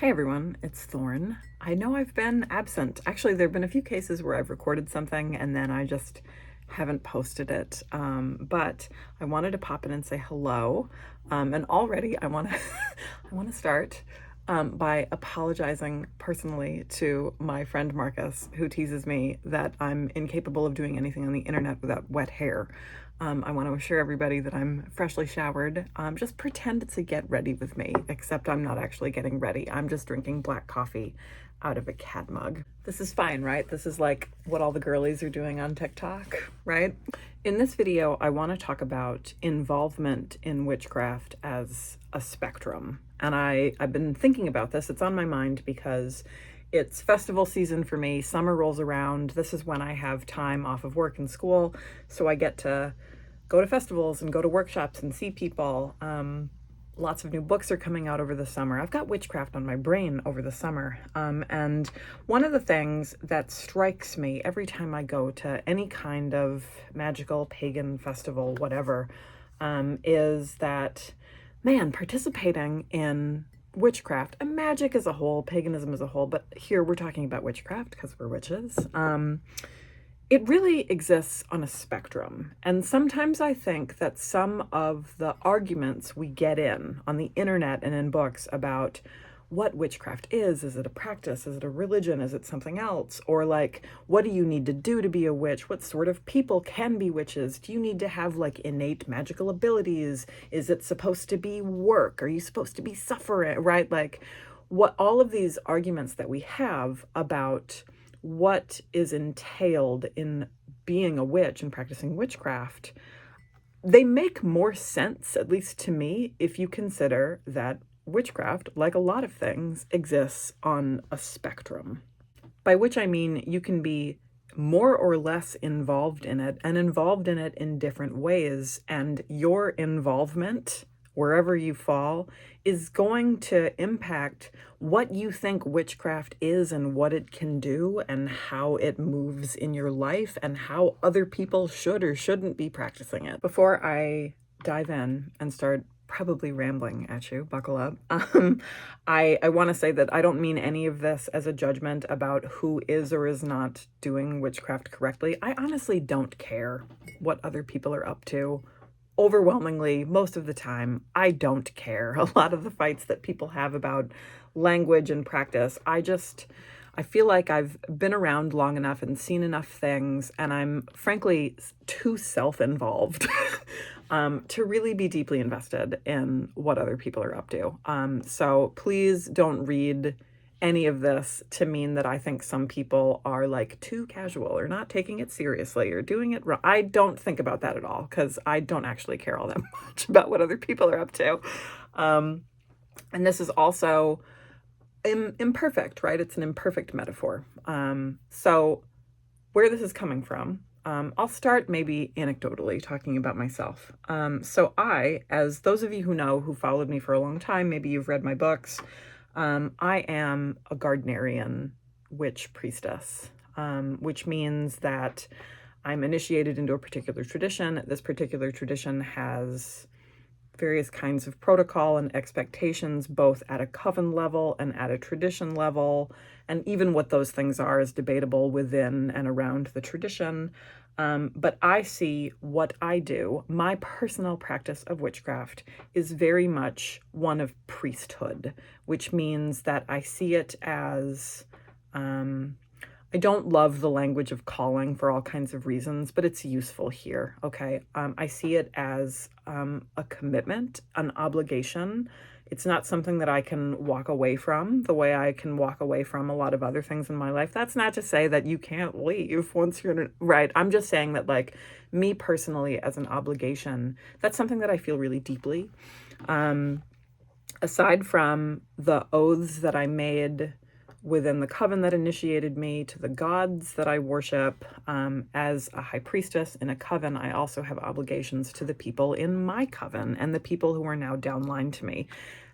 Hi everyone, it's Thorn. I know I've been absent. Actually, there have been a few cases where I've recorded something and then I just haven't posted it. But I wanted to pop in and say hello. And already I want to I want to start by apologizing personally to my friend Marcus, who teases me that I'm incapable of doing anything on the internet without wet hair. I want to assure everybody that I'm freshly showered. Just pretend to get ready with me, except I'm not actually getting ready. I'm just drinking black coffee out of a cat mug. This is fine, right? This is like what all the girlies are doing on TikTok, right? In this video, I want to talk about involvement in witchcraft as a spectrum. And I've been thinking about this. It's on my mind because it's festival season for me. Summer rolls around. This is when I have time off of work and school. So I get to go to festivals and go to workshops and see people. Lots of new books are coming out over the summer. I've got witchcraft on my brain over the summer. And one of the things that strikes me every time I go to any kind of magical, pagan festival, whatever, is that, man, participating in witchcraft and magic as a whole, paganism as a whole, but here we're talking about witchcraft because we're witches. It really exists on a spectrum. And sometimes I think that some of the arguments we get in on the internet and in books about what witchcraft is it a practice? Is it a religion? Is it something else? Or like, what do you need to do to be a witch? What sort of people can be witches? Do you need to have like innate magical abilities? Is it supposed to be work? Are you supposed to be suffering, right? Like what all of these arguments that we have about what is entailed in being a witch and practicing witchcraft, they make more sense, at least to me, if you consider that witchcraft, like a lot of things, exists on a spectrum. By which I mean you can be more or less involved in it and involved in it in different ways, and your involvement, wherever you fall, is going to impact what you think witchcraft is and what it can do and how it moves in your life and how other people should or shouldn't be practicing it. Before I dive in and start probably rambling at you, buckle up. I want to say that I don't mean any of this as a judgment about who is or is not doing witchcraft correctly. I honestly don't care what other people are up to. Overwhelmingly, most of the time, I don't care. A lot of the fights that people have about language and practice, I feel like I've been around long enough and seen enough things, and I'm frankly too self-involved to really be deeply invested in what other people are up to. So please don't read any of this to mean that I think some people are like too casual or not taking it seriously or doing it wrong. I don't think about that at all because I don't actually care all that much about what other people are up to. And this is also imperfect, right? It's an imperfect metaphor. So where this is coming from, I'll start maybe anecdotally talking about myself. So I, as those of you who know, who followed me for a long time, maybe you've read my books, I am a Gardnerian witch priestess, which means that I'm initiated into a particular tradition. This particular tradition has various kinds of protocol and expectations, both at a coven level and at a tradition level. And even what those things are is debatable within and around the tradition. But I see what I do, my personal practice of witchcraft, is very much one of priesthood, which means that I see it as, I don't love the language of calling for all kinds of reasons, but it's useful here, okay? I see it as a commitment, an obligation. It's not something that I can walk away from the way I can walk away from a lot of other things in my life. That's not to say that you can't leave once you're right. I'm just saying that, like, me personally as an obligation, that's something that I feel really deeply. Aside from the oaths that I made within the coven that initiated me, to the gods that I worship, as a high priestess in a coven, I also have obligations to the people in my coven and the people who are now downline to me.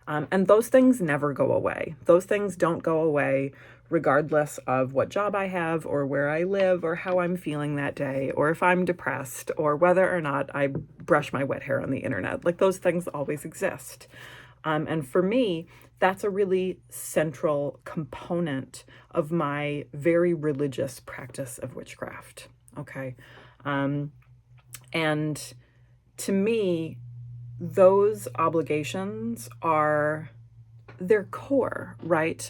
And those things never go away. Those things don't go away regardless of what job I have or where I live or how I'm feeling that day or if I'm depressed or whether or not I brush my wet hair on the internet. Like, those things always exist. And for me, that's a really central component of my very religious practice of witchcraft. Okay. Um, and to me, those obligations are their core, right?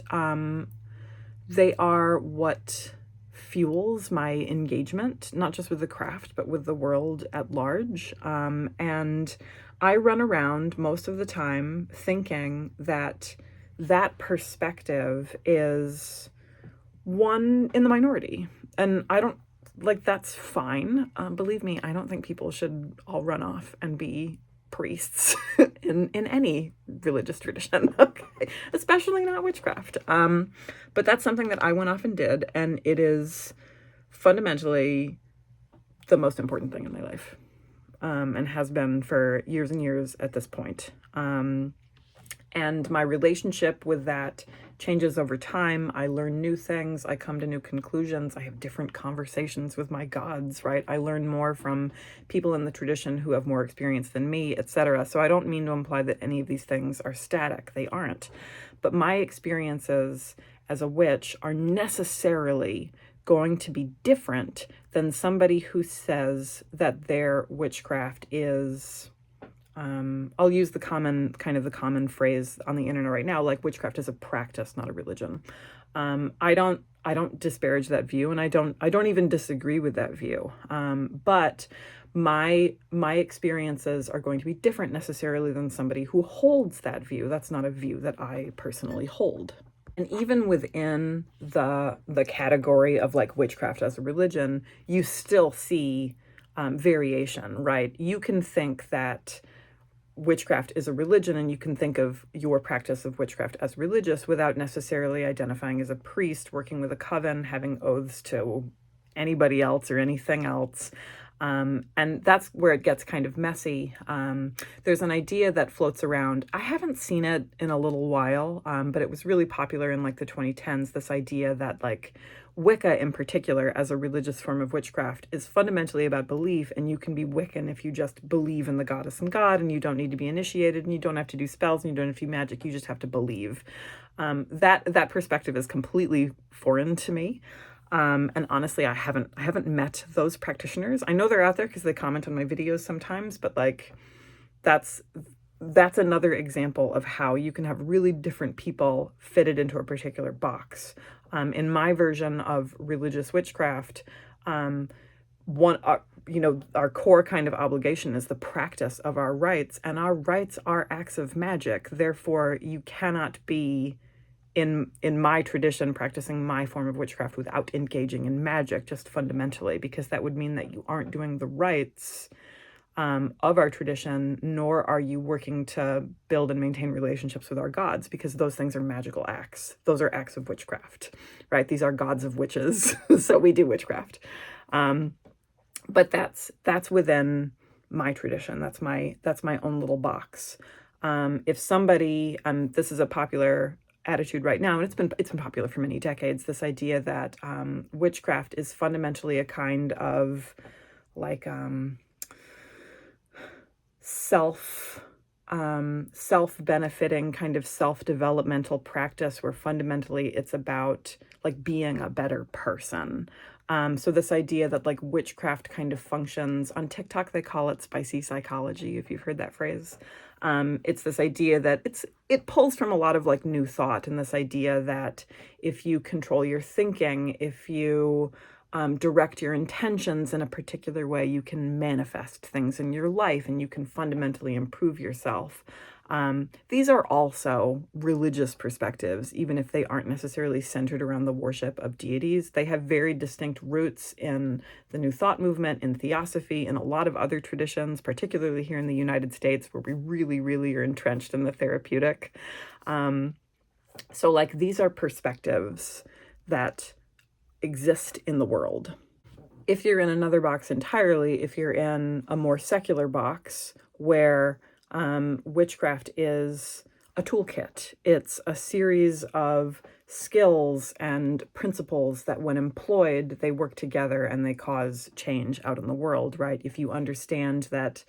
They are what fuels my engagement, not just with the craft, but with the world at large. And I run around most of the time thinking that that perspective is one in the minority. And I don't like that's fine. Believe me, I don't think people should all run off and be priests in any religious tradition, okay? Especially not witchcraft. But that's something that I went off and did, and it is fundamentally the most important thing in my life, and has been for years and years at this point. And my relationship with that changes over time. I learn new things. I come to new conclusions. I have different conversations with my gods, right? I learn more from people in the tradition who have more experience than me, etc. So I don't mean to imply that any of these things are static. They aren't. But my experiences as a witch are necessarily going to be different than somebody who says that their witchcraft is... I'll use the common phrase on the internet right now, like witchcraft is a practice, not a religion. I don't disparage that view, and I don't even disagree with that view. But my experiences are going to be different necessarily than somebody who holds that view. That's not a view that I personally hold. And even within the category of like witchcraft as a religion, you still see variation, right? You can think that witchcraft is a religion, and you can think of your practice of witchcraft as religious without necessarily identifying as a priest, working with a coven, having oaths to anybody else or anything else. And that's where it gets kind of messy. There's an idea that floats around. I haven't seen it in a little while, but it was really popular in like the 2010s, this idea that like Wicca in particular as a religious form of witchcraft is fundamentally about belief, and you can be Wiccan if you just believe in the goddess and god, and you don't need to be initiated, and you don't have to do spells, and you don't have to do magic, you just have to believe. That perspective is completely foreign to me. And honestly, I haven't met those practitioners. I know they're out there because they comment on my videos sometimes, but like that's another example of how you can have really different people fitted into a particular box. In my version of religious witchcraft, our core kind of obligation is the practice of our rites, and our rites are acts of magic. Therefore, you cannot be in my tradition practicing my form of witchcraft without engaging in magic, just fundamentally, because that would mean that you aren't doing the rites of our tradition, nor are you working to build and maintain relationships with our gods, because those things are magical acts. Those are acts of witchcraft, right? These are gods of witches, so we do witchcraft. But that's within my tradition. That's my own little box. If somebody, this is a popular attitude right now, and it's been popular for many decades, this idea that witchcraft is fundamentally a kind of like self-benefiting kind of self-developmental practice, where fundamentally it's about like being a better person. So this idea that like witchcraft kind of functions, on TikTok they call it spicy psychology, if you've heard that phrase. It's this idea that it pulls from a lot of like New Thought, and this idea that if you control your thinking, if you direct your intentions in a particular way, you can manifest things in your life, and you can fundamentally improve yourself. These are also religious perspectives, even if they aren't necessarily centered around the worship of deities. They have very distinct roots in the New Thought movement, in Theosophy, and a lot of other traditions, particularly here in the United States, where we really, really are entrenched in the therapeutic. So like these are perspectives that exist in the world. If you're in another box entirely, if you're in a more secular box where witchcraft is a toolkit, it's a series of skills and principles that when employed, they work together and they cause change out in the world, right? If you understand that,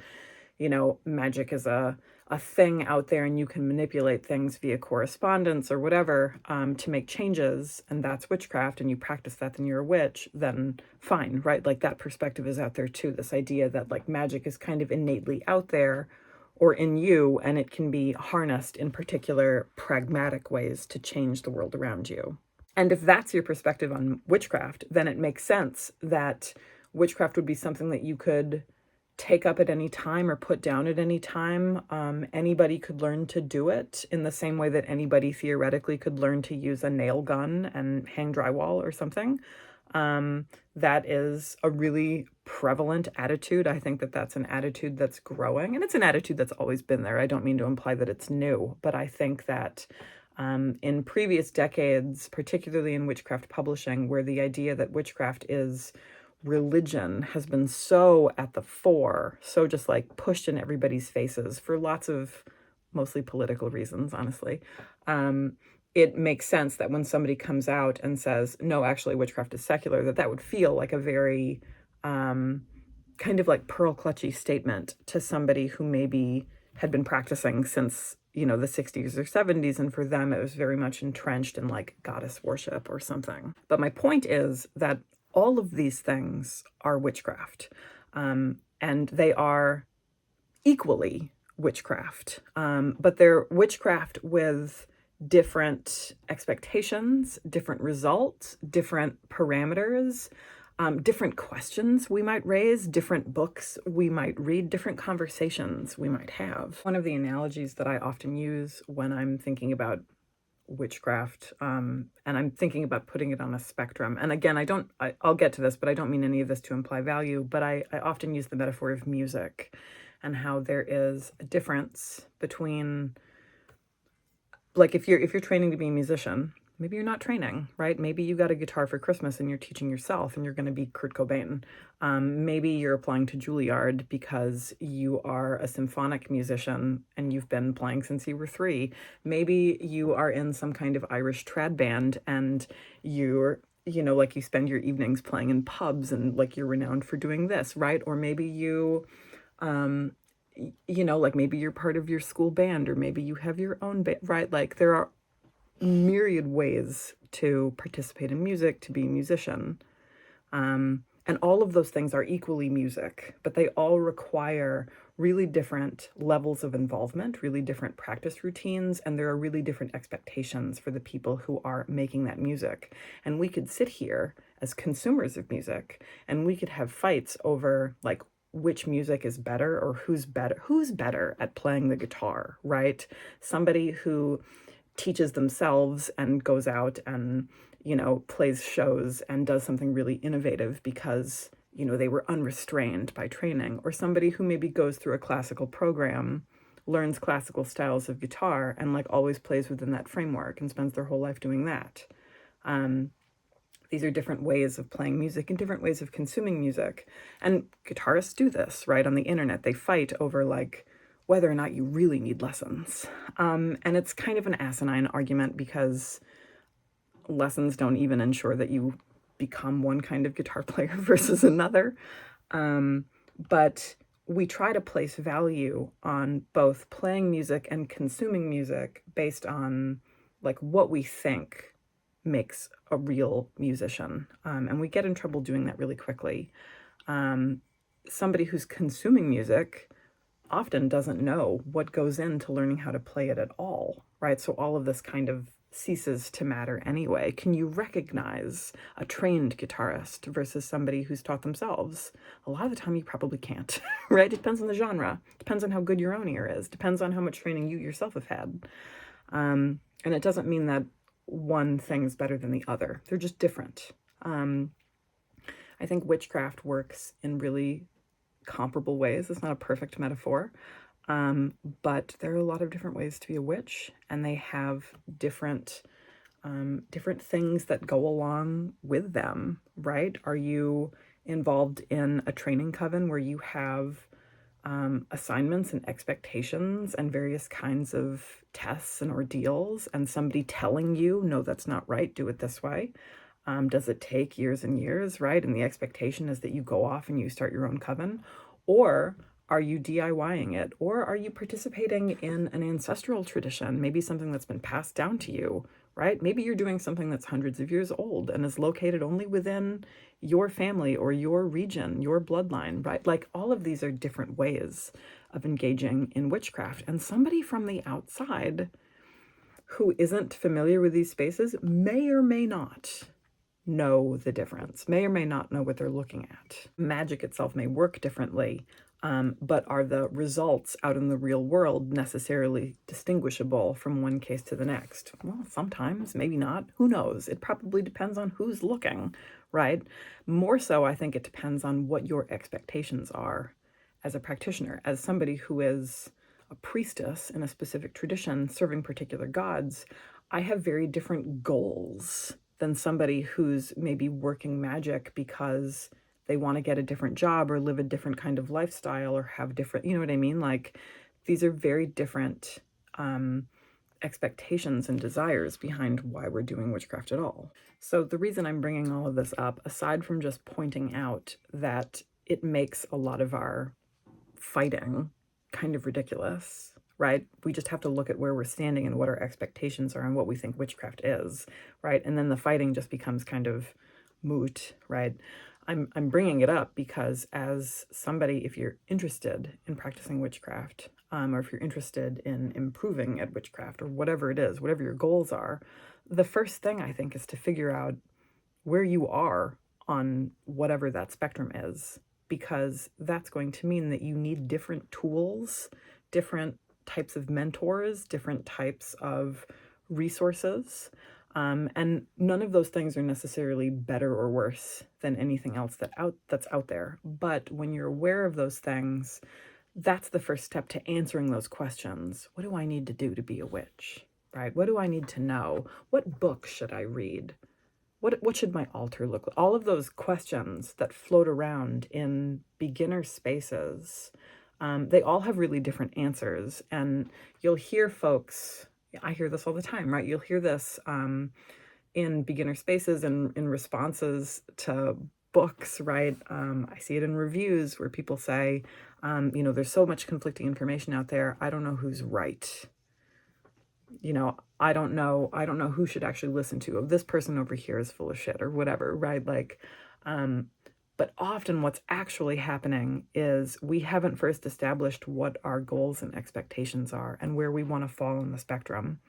magic is a a thing out there and you can manipulate things via correspondence or whatever, to make changes, and that's witchcraft, and you practice that, then you're a witch, then fine, right? Like that perspective is out there too. This idea that like magic is kind of innately out there or in you, and it can be harnessed in particular pragmatic ways to change the world around you. And if that's your perspective on witchcraft, then it makes sense that witchcraft would be something that you could take up at any time or put down at any time. Anybody could learn to do it in the same way that anybody theoretically could learn to use a nail gun and hang drywall or something. That is a really prevalent attitude. I think that that's an attitude that's growing, and it's an attitude that's always been there. I don't mean to imply that it's new, but I think that in previous decades, particularly in witchcraft publishing, where the idea that witchcraft is religion has been so at the fore, so just like pushed in everybody's faces for lots of mostly political reasons, honestly. It makes sense that when somebody comes out and says, no, actually witchcraft is secular, that would feel like a very kind of like pearl clutchy statement to somebody who maybe had been practicing since, the 60s or 70s, and for them it was very much entrenched in like goddess worship or something. But my point is that all of these things are witchcraft, and they are equally witchcraft, but they're witchcraft with different expectations, different results, different parameters, different questions we might raise, different books we might read, different conversations we might have. One of the analogies that I often use when I'm thinking about witchcraft, and I'm thinking about putting it on a spectrum. And again, I'll get to this, but I don't mean any of this to imply value, but I often use the metaphor of music and how there is a difference between, like, if you're training to be a musician, maybe you're not training, right? Maybe you got a guitar for Christmas and you're teaching yourself and you're going to be Kurt Cobain. Maybe you're applying to Juilliard because you are a symphonic musician and you've been playing since you were 3. Maybe you are in some kind of Irish trad band and you're, like you spend your evenings playing in pubs and like you're renowned for doing this, right? Or maybe you, like maybe you're part of your school band, or maybe you have your own band, right? Like there are myriad ways to participate in music, to be a musician. And all of those things are equally music, but they all require really different levels of involvement, really different practice routines, and there are really different expectations for the people who are making that music. And we could sit here as consumers of music and we could have fights over like which music is better or who's better at playing the guitar, right? Somebody who teaches themselves and goes out and, plays shows and does something really innovative because, they were unrestrained by training, or somebody who maybe goes through a classical program, learns classical styles of guitar and like always plays within that framework and spends their whole life doing that. These are different ways of playing music and different ways of consuming music. And guitarists do this, right? On the internet, they fight over like whether or not you really need lessons. And it's kind of an asinine argument because lessons don't even ensure that you become one kind of guitar player versus another. But we try to place value on both playing music and consuming music based on like what we think makes a real musician. And we get in trouble doing that really quickly. Somebody who's consuming music often doesn't know what goes into learning how to play it at all, right? So all of this kind of ceases to matter anyway. Can you recognize a trained guitarist versus somebody who's taught themselves? A lot of the time you probably can't, right? It depends on the genre, depends on how good your own ear is, depends on how much training you yourself have had. And it doesn't mean that one thing is better than the other. They're just different. I think witchcraft works in really comparable ways. It's not a perfect metaphor, but there are a lot of different ways to be a witch, and they have different things that go along with them, right? Are you involved in a training coven where you have assignments and expectations and various kinds of tests and ordeals, and somebody telling you, no, that's not right, do it this way? Does it take years and years, right? And the expectation is that you go off and you start your own coven? Or Are you DIYing it? Or are you participating in an ancestral tradition, maybe something that's been passed down to you, right? Maybe you're doing something that's hundreds of years old and is located only within your family or your region, your bloodline, right? Like all of these are different ways of engaging in witchcraft. And somebody from the outside who isn't familiar with these spaces may or may not know the difference, may or may not know what they're looking at. Magic itself may work differently, but are the results out in the real world necessarily distinguishable from one case to the next? Well, sometimes, maybe not. Who knows? It probably depends on who's looking, right? More so, I think it depends on what your expectations are as a practitioner, as somebody who is a priestess in a specific tradition serving particular gods. I have very different goals than somebody who's maybe working magic because they want to get a different job or live a different kind of lifestyle or have different, you know what I mean? Like these are very different expectations and desires behind why we're doing witchcraft at all. So the reason I'm bringing all of this up, aside from just pointing out that it makes a lot of our fighting kind of ridiculous, right? We just have to look at where we're standing and what our expectations are and what we think witchcraft is, right? And then the fighting just becomes kind of moot, right? I'm bringing it up because as somebody, if you're interested in practicing witchcraft, or if you're interested in improving at witchcraft or whatever it is, whatever your goals are, the first thing I think is to figure out where you are on whatever that spectrum is, because that's going to mean that you need different tools, different types of mentors, different types of resources. And none of those things are necessarily better or worse than anything else that's out there. But when you're aware of those things, that's the first step to answering those questions. What do I need to do to be a witch? Right? What do I need to know? What book should I read? What should my altar look like? All of those questions that float around in beginner spaces, they all have really different answers. And you'll hear folks, I hear this all the time, right? You'll hear this in beginner spaces and in responses to books, right? I see it in reviews where people say, there's so much conflicting information out there. I don't know who's right. I don't know who should actually listen to. This person over here is full of shit or whatever, right? Like, but often what's actually happening is we haven't first established what our goals and expectations are and where we want to fall on the spectrum.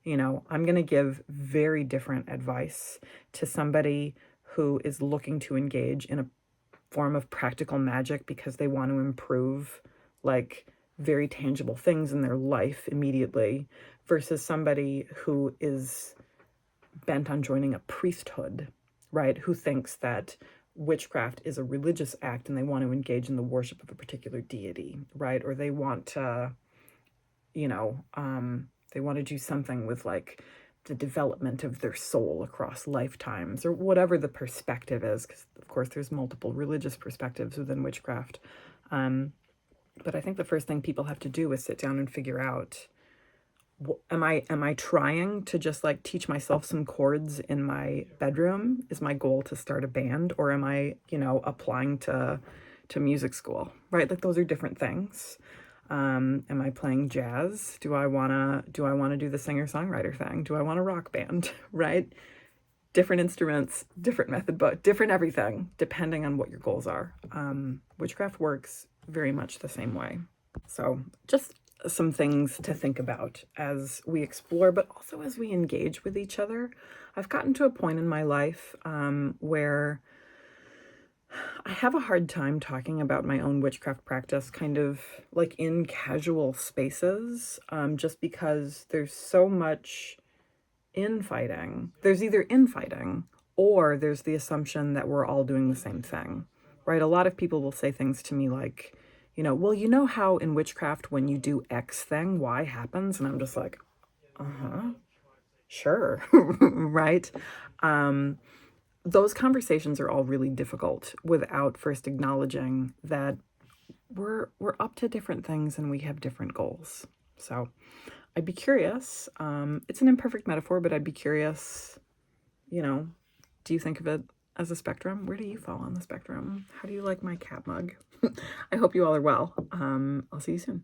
I'm going to give very different advice to somebody who is looking to engage in a form of practical magic because they want to improve, like, very tangible things in their life immediately, versus somebody who is bent on joining a priesthood, right? Who thinks that witchcraft is a religious act and they want to engage in the worship of a particular deity, right? Or they want to, they want to do something with like the development of their soul across lifetimes or whatever the perspective is. Because of course there's multiple religious perspectives within witchcraft. But I think the first thing people have to do is sit down and figure out, am I trying to just like teach myself some chords in my bedroom? Is my goal to start a band, or am I, applying to music school, right? Like those are different things. Am I playing jazz? Do I wanna do the singer-songwriter thing? Do I want a rock band, right? Different instruments, different method, but different everything, depending on what your goals are. Witchcraft works very much the same way. So just some things to think about as we explore, but also as we engage with each other. I've gotten to a point in my life where I have a hard time talking about my own witchcraft practice kind of like in casual spaces, just because there's so much infighting. There's either infighting or there's the assumption that we're all doing the same thing, right? A lot of people will say things to me like, well, you know how in witchcraft when you do X thing, Y happens? And I'm just like, sure, right? Those conversations are all really difficult without first acknowledging that we're up to different things and we have different goals. So I'd be curious. It's an imperfect metaphor, but I'd be curious, do you think of it as a spectrum? Where do you fall on the spectrum? How do you like my cat mug? I hope you all are well. I'll see you soon.